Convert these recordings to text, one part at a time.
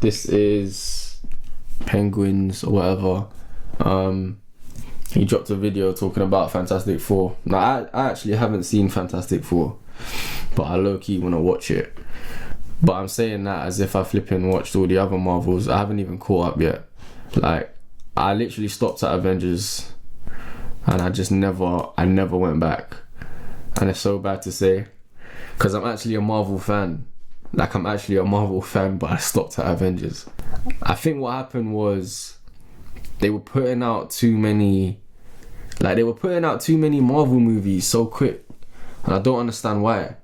This is Penguins or whatever. He dropped a video talking about Fantastic Four. Now, I actually haven't seen Fantastic Four, but I low-key want to watch it. But I'm saying that as if I flipping watched all the other Marvels. I haven't even caught up yet. Like, I literally stopped at Avengers, and I never went back. And it's so bad to say, because I'm actually a Marvel fan. Like, I'm actually a Marvel fan, but I stopped at Avengers. I think what happened was they were putting out too many Marvel movies so quick, and I don't understand why.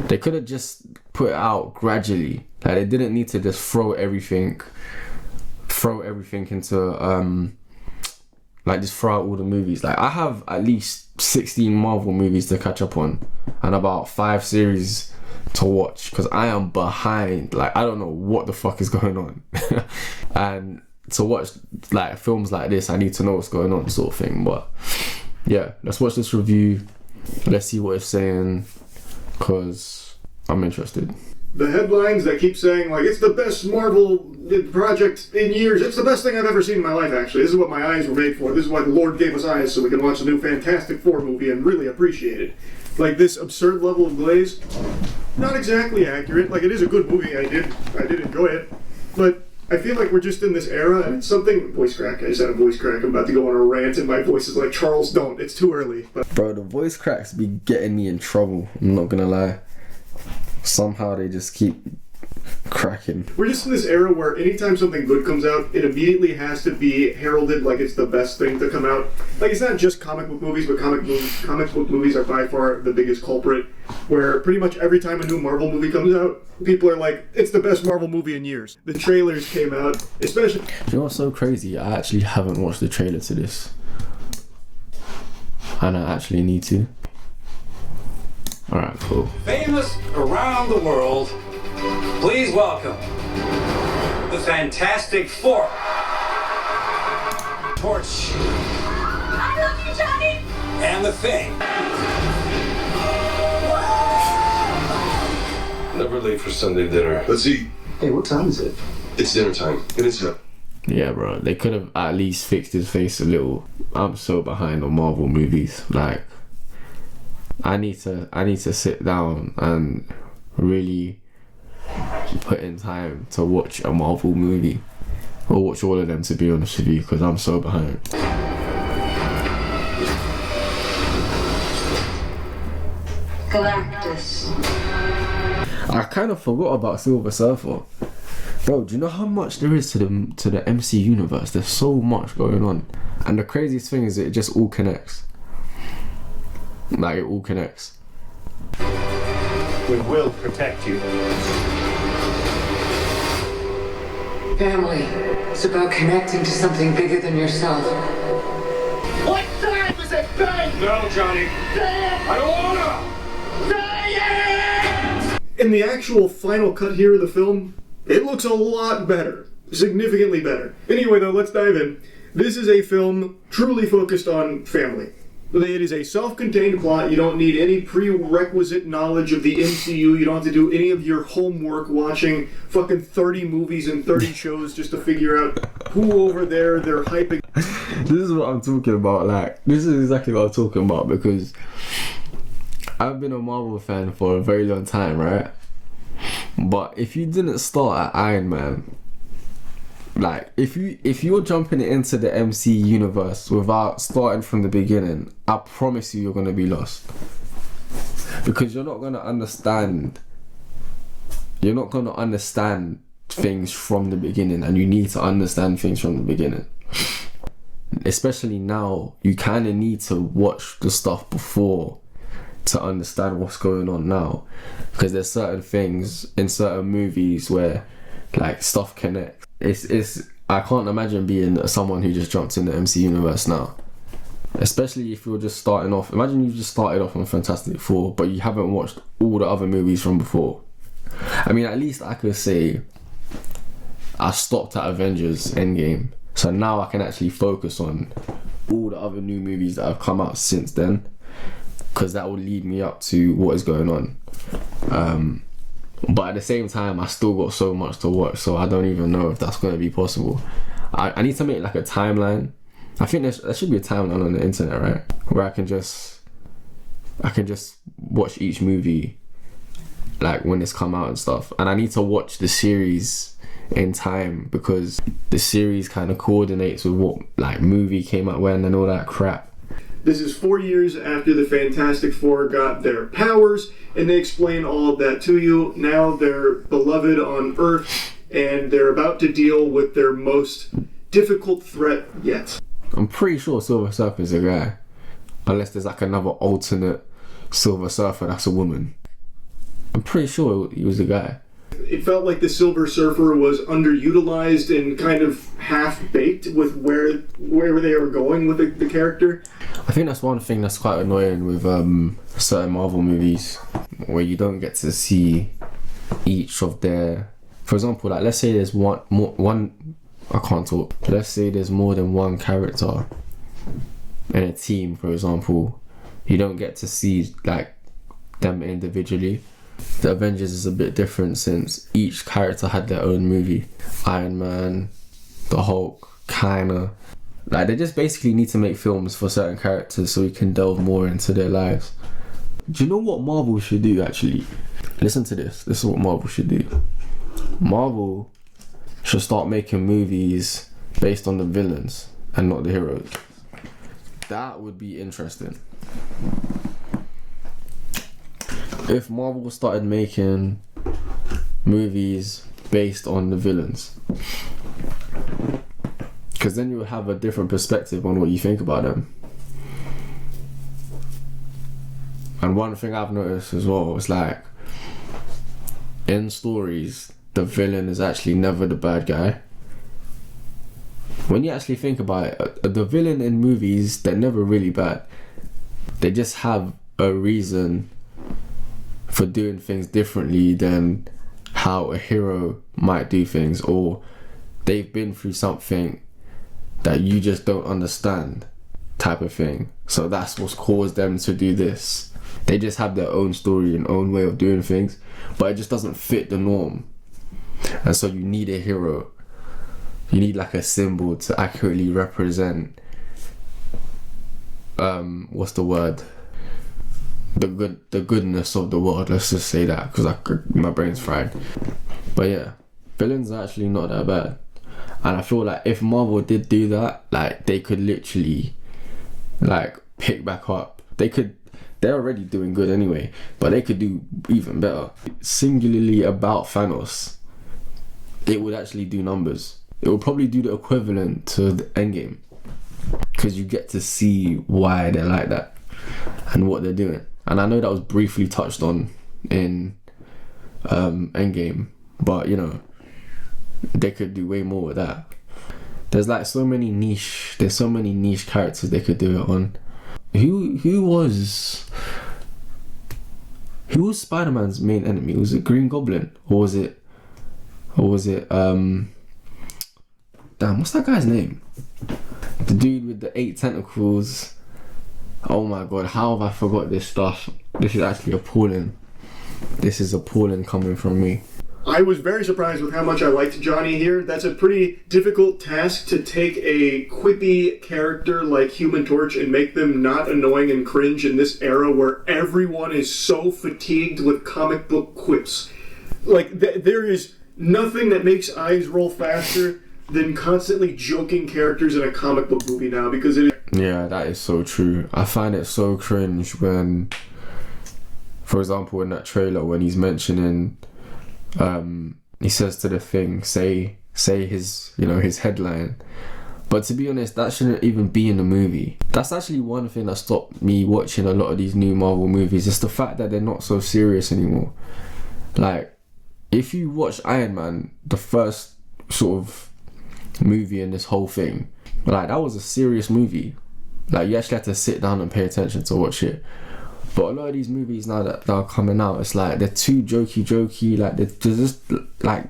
They could have just put it out gradually. Like, they didn't need to just throw everything into like, just throw out all the movies. Like, I have at least 16 Marvel movies to catch up on and about 5 series to watch, because I am behind. Like, I don't know what the fuck is going on. And to watch like films like this, I need to know what's going on, sort of thing. But yeah, let's watch this review. Let's see what it's saying, because I'm interested. The headlines that keep saying, like, it's the best Marvel project in years. It's the best thing I've ever seen in my life, actually. This is what my eyes were made for. This is why the Lord gave us eyes, so we can watch the new Fantastic Four movie and really appreciate it. Like, this absurd level of glaze, not exactly accurate. Like, it is a good movie. I did enjoy it. But I feel like we're just in this era, and it's something... Voice crack. I just had a voice crack. I'm about to go on a rant, and my voice is like, Charles, don't. It's too early. But bro, the voice cracks be getting me in trouble. I'm not gonna lie. Somehow they just keep cracking. We're just in this era where anytime something good comes out, it immediately has to be heralded like it's the best thing to come out. Like, it's not just comic book movies, but comic book movies are by far the biggest culprit, where pretty much every time a new Marvel movie comes out, people are like, it's the best Marvel movie in years. The trailers came out, especially... Do you know what's so crazy? I actually haven't watched the trailer to this, and I actually need to. Alright, cool. Famous around the world, please welcome the Fantastic Four. Torch. I love you, Johnny! And the Thing. Never late for Sunday dinner. Let's eat. Hey, what time is it? It's dinner time. It is. Yeah, bro. They could have at least fixed his face a little. I'm so behind on Marvel movies. Like, I need to sit down and really put in time to watch a Marvel movie, or watch all of them, to be honest with you, because I'm so behind. Galactus. I kind of forgot about Silver Surfer. Bro, do you know how much there is to the MC universe? There's so much going on, and the craziest thing is it just all connects. Like, it all connects. We will protect you. Family. It's about connecting to something bigger than yourself. What time is it, Ben? No, Johnny. I don't wanna! In the actual final cut here of the film, it looks a lot better. Significantly better. Anyway, though, let's dive in. This is a film truly focused on family. It is a self-contained plot. You don't need any prerequisite knowledge of the MCU. You don't have to do any of your homework watching fucking 30 movies and 30 shows just to figure out who over there they're hyping. This is what I'm talking about. Like, this is exactly what I'm talking about, because I've been a Marvel fan for a very long time, right? But if you didn't start at Iron Man, like, if you're jumping into the MC universe without starting from the beginning, I promise you're gonna be lost, because you're not gonna understand things from the beginning, and you need to understand things from the beginning. Especially now, you kind of need to watch the stuff before to understand what's going on now, because there's certain things in certain movies where, like, stuff connects. It's I can't imagine being someone who just jumps in the MC universe now, especially if you're just starting off. Imagine you just started off on Fantastic Four, but you haven't watched all the other movies from before. I mean, at least I could say I stopped at Avengers Endgame, so now I can actually focus on all the other new movies that have come out since then, because that will lead me up to what is going on. But at the same time, I still got so much to watch, so I don't even know if that's going to be possible. I need to make like a timeline. I think there should be a timeline on the internet, right? Where I can just watch each movie like when it's come out and stuff. And I need to watch the series in time because the series kind of coordinates with what like movie came out when and all that crap. This is 4 years after the Fantastic Four got their powers, and they explain all of that to you. Now they're beloved on Earth, and they're about to deal with their most difficult threat yet. I'm pretty sure Silver Surfer's a guy. Unless there's like another alternate Silver Surfer that's a woman. I'm pretty sure he was a guy. It felt like the Silver Surfer was underutilized and kind of half-baked with where they were going with the character. I think that's one thing that's quite annoying with certain Marvel movies, where you don't get to see each of their... For example, like let's say there's one I can't talk. Let's say there's more than one character in a team, for example. You don't get to see like them individually. The Avengers is a bit different since each character had their own movie. Iron Man, the Hulk, kinda. Like they just basically need to make films for certain characters so we can delve more into their lives. Do you know what Marvel should do actually? Listen to this. This is what Marvel should do. Marvel should start making movies based on the villains and not the heroes. That would be interesting. If Marvel started making movies based on the villains, because then you would have a different perspective on what you think about them. And one thing I've noticed as well is like in stories the villain is actually never the bad guy. When you actually think about it, the villain in movies, they're never really bad. They just have a reason for doing things differently than how a hero might do things, or they've been through something that you just don't understand type of thing. So that's what's caused them to do this. They just have their own story and own way of doing things, but it just doesn't fit the norm. And so you need a hero. You need like a symbol to accurately represent what's the word? The goodness of the world. Let's just say that, because my brain's fried. But yeah, villains are actually not that bad. And I feel like if Marvel did do that, like they could literally like pick back up. They're already doing good anyway, but they could do even better. Singularly about Thanos, it would actually do numbers. It would probably do the equivalent to the Endgame, because you get to see why they're like that and what they're doing. And I know that was briefly touched on in Endgame, but you know, they could do way more with that. There's so many niche characters they could do it on. Who was Spider-Man's main enemy? Was it Green Goblin? Or was it damn, what's that guy's name? The dude with the 8 tentacles. Oh my god, how have I forgot this stuff? This is actually appalling. This is appalling coming from me. I was very surprised with how much I liked Johnny here. That's a pretty difficult task, to take a quippy character like Human Torch and make them not annoying and cringe in this era where everyone is so fatigued with comic book quips. Like, there is nothing that makes eyes roll faster than constantly joking characters in a comic book movie now, because it is... Yeah, that is so true. I find it so cringe when, for example, in that trailer when he's mentioning, he says to the Thing, say his, his headline. But to be honest, that shouldn't even be in the movie. That's actually one thing that stopped me watching a lot of these new Marvel movies. It's the fact that they're not so serious anymore. Like, if you watch Iron Man, the first sort of movie in this whole thing, like, that was a serious movie. Like, you actually had to sit down and pay attention to watch it. But a lot of these movies now that are coming out, it's like they're too jokey, like they're just like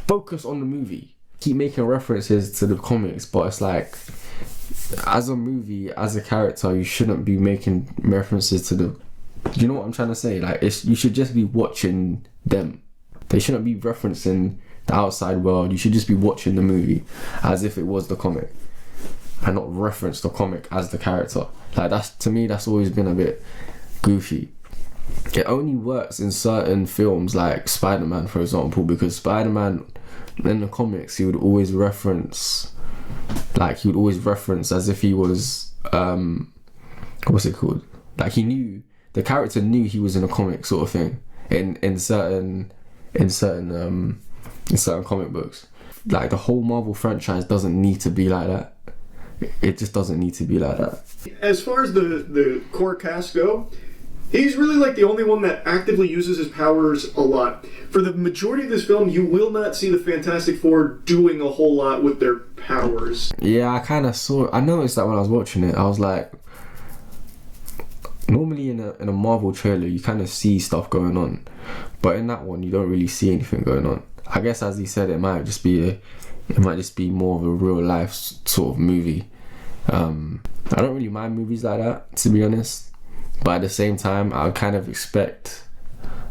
focus on the movie. Keep making references to the comics, but it's like, as a movie, as a character, you shouldn't be making references to the... Do you know what I'm trying to say? Like, you should just be watching them. They shouldn't be referencing the outside world. You should just be watching the movie as if it was the comic, and not reference the comic as the character. Like, that's, to me, that's always been a bit goofy. It only works in certain films like Spider-Man, for example, because Spider-Man in the comics, he would always reference as if he was what's it called? Like, he knew, the character knew he was in a comic, sort of thing. In certain comic books. Like, the whole Marvel franchise doesn't need to be like that. It just doesn't need to be like that. As far as the core cast go, he's really like the only one that actively uses his powers a lot. For the majority of this film, you will not see the Fantastic Four doing a whole lot with their powers. Yeah, I noticed that when I was watching it. I was like, normally in a Marvel trailer, you kind of see stuff going on, but in that one, you don't really see anything going on. I guess, as he said, it might just be more of a real life sort of movie. I don't really mind movies like that, to be honest, but at the same time, I kind of expect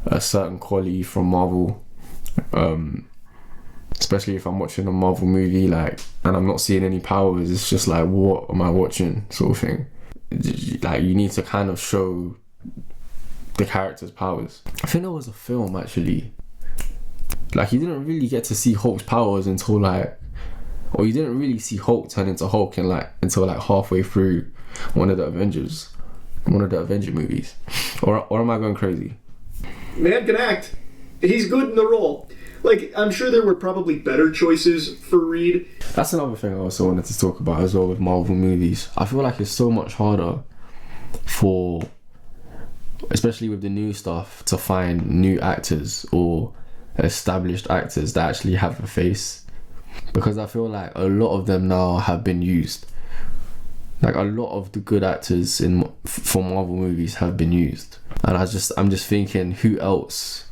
a certain quality from Marvel, especially if I'm watching a Marvel movie, like, and I'm not seeing any powers. It's just like, what am I watching, sort of thing. Like, you need to kind of show the character's powers. I think there was a film, actually, like, you didn't really get to see Hulk's powers until or you didn't really see Hulk turn into Hulk until halfway through one of the Avenger movies. Or am I going crazy? Man can act. He's good in the role. Like, I'm sure there were probably better choices for Reed. That's another thing I also wanted to talk about as well with Marvel movies. I feel like it's so much harder for, especially with the new stuff, to find new actors or established actors that actually have a face, because I feel like a lot of them now have been used. Like, a lot of the good actors for Marvel movies have been used, and I'm just thinking, who else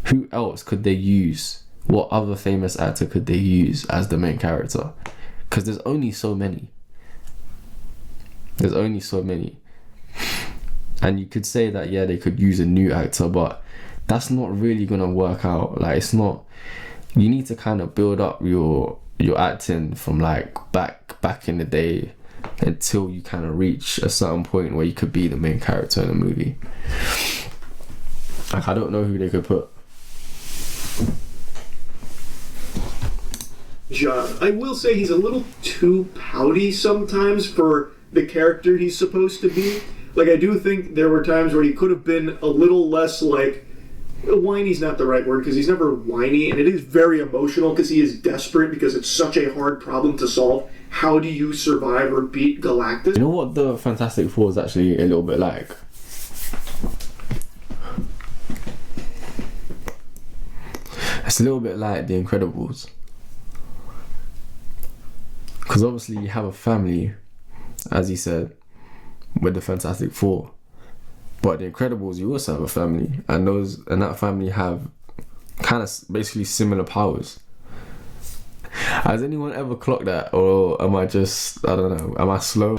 could they use? What other famous actor could they use as the main character? Because there's only so many. And you could say that, yeah, they could use a new actor, but that's not really gonna work out. Like, it's not. You need to kind of build up your acting from like back in the day until you kind of reach a certain point where you could be the main character in a movie. Like, I don't know who they could put. John, I will say he's a little too pouty sometimes for the character he's supposed to be. Like, I do think there were times where he could have been a little less, like, whiny's not the right word, because he's never whiny, and it is very emotional because he is desperate because it's such a hard problem to solve. How do you survive or beat Galactus? You know what the Fantastic Four is actually a little bit like? It's a little bit like The Incredibles. Because obviously you have a family, as he said, with the Fantastic Four. But The Incredibles, you also have a family, and that family have kind of basically similar powers. Has anyone ever clocked that, or am I don't know, am I slow?